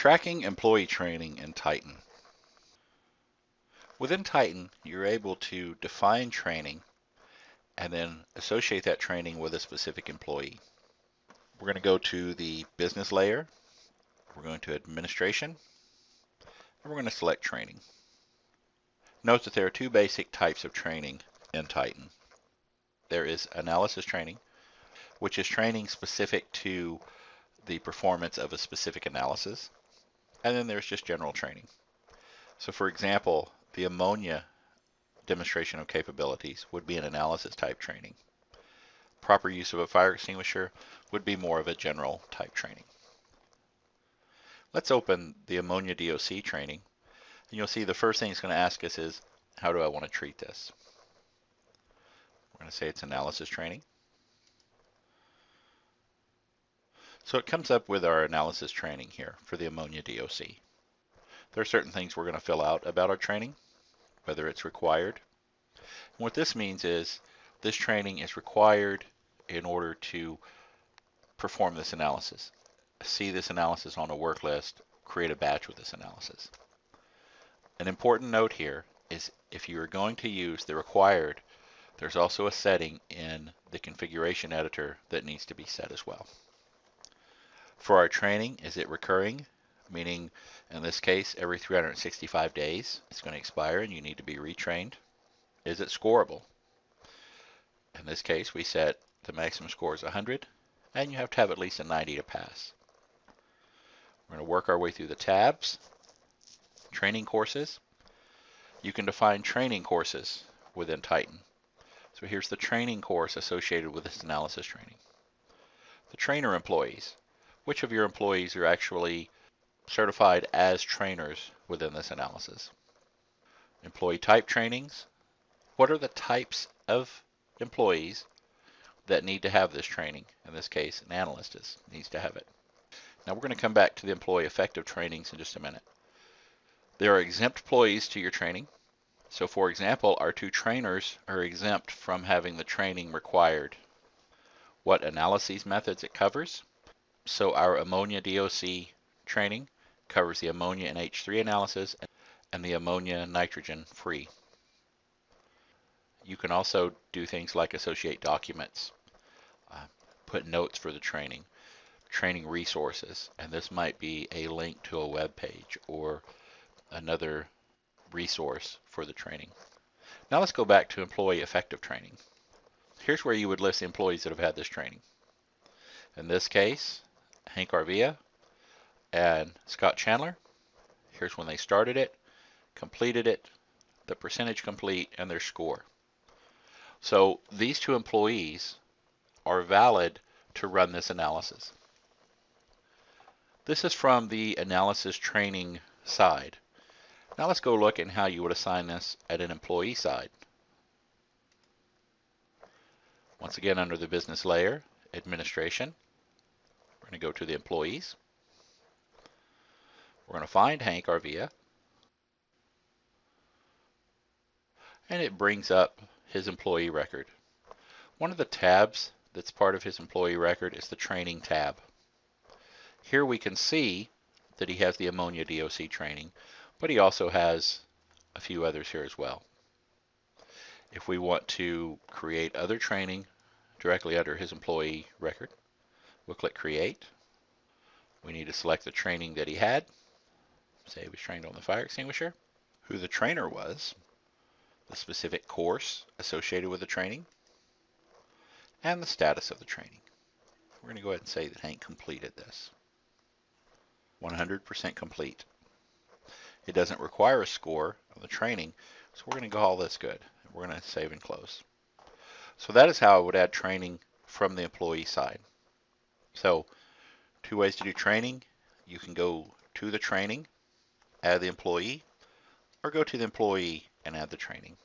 Tracking employee training in Titan. Within Titan, you're able to define training and then associate that training with a specific employee. We're going to go to the business layer, we're going to administration, and we're going to select training. Note that there are two basic types of training in Titan. There is analysis training, which is training specific to the performance of a specific analysis, and then there's just general training. So for example, the ammonia demonstration of capabilities would be an analysis type training. Proper use of a fire extinguisher would be more of a general type training. Let's open the ammonia DOC training, and you'll see the first thing it's going to ask us is, how do I want to treat this? We're going to say it's analysis training. So it comes up with our analysis training here for the ammonia DOC. There are certain things we're going to fill out about our training, whether it's required. And what this means is this training is required in order to perform this analysis. See this analysis on a work list, create a batch with this analysis. An important note here is if you are going to use the required, there's also a setting in the configuration editor that needs to be set as well. For our training, is it recurring? Meaning, in this case, every 365 days it's going to expire and you need to be retrained. Is it scoreable? In this case, we set the maximum score is 100, and you have to have at least a 90 to pass. We're going to work our way through the tabs. Training courses. You can define training courses within Titan. So here's the training course associated with this analysis training. The trainer employees. Which of your employees are actually certified as trainers within this analysis? Employee type trainings. What are the types of employees that need to have this training? In this case, an analyst needs to have it. Now we're going to come back to the employee effective trainings in just a minute. There are exempt employees to your training. So for example, our two trainers are exempt from having the training required. What analyses methods it covers? So our ammonia DOC training covers the ammonia and H3 analysis and the ammonia nitrogen free. You can also do things like associate documents, put notes for the training resources, and this might be a link to a web page or another resource for the training. Now let's go back to employee effective training. Here's where you would list the employees that have had this training. In this case, Hank Arvia and Scott Chandler. Here's when they started it, completed it, the percentage complete, and their score. So these two employees are valid to run this analysis. This is from the analysis training side. Now let's go look at how you would assign this at an employee side. Once again, under the business layer, administration, we're going to go to the employees. We're going to find Hank Arvia, and it brings up his employee record. One of the tabs that's part of his employee record is the training tab. Here we can see that he has the ammonia DOC training, but he also has a few others here as well. If we want to create other training directly under his employee record, we'll click Create. We need to select the training that he had. Say he was trained on the fire extinguisher, who the trainer was, the specific course associated with the training, and the status of the training. We're going to go ahead and say that Hank completed this. 100% complete. It doesn't require a score of the training, so we're going to call this good. We're going to save and close. So that is how I would add training from the employee side. So two ways to do training. You can go to the training, add the employee, or go to the employee and add the training.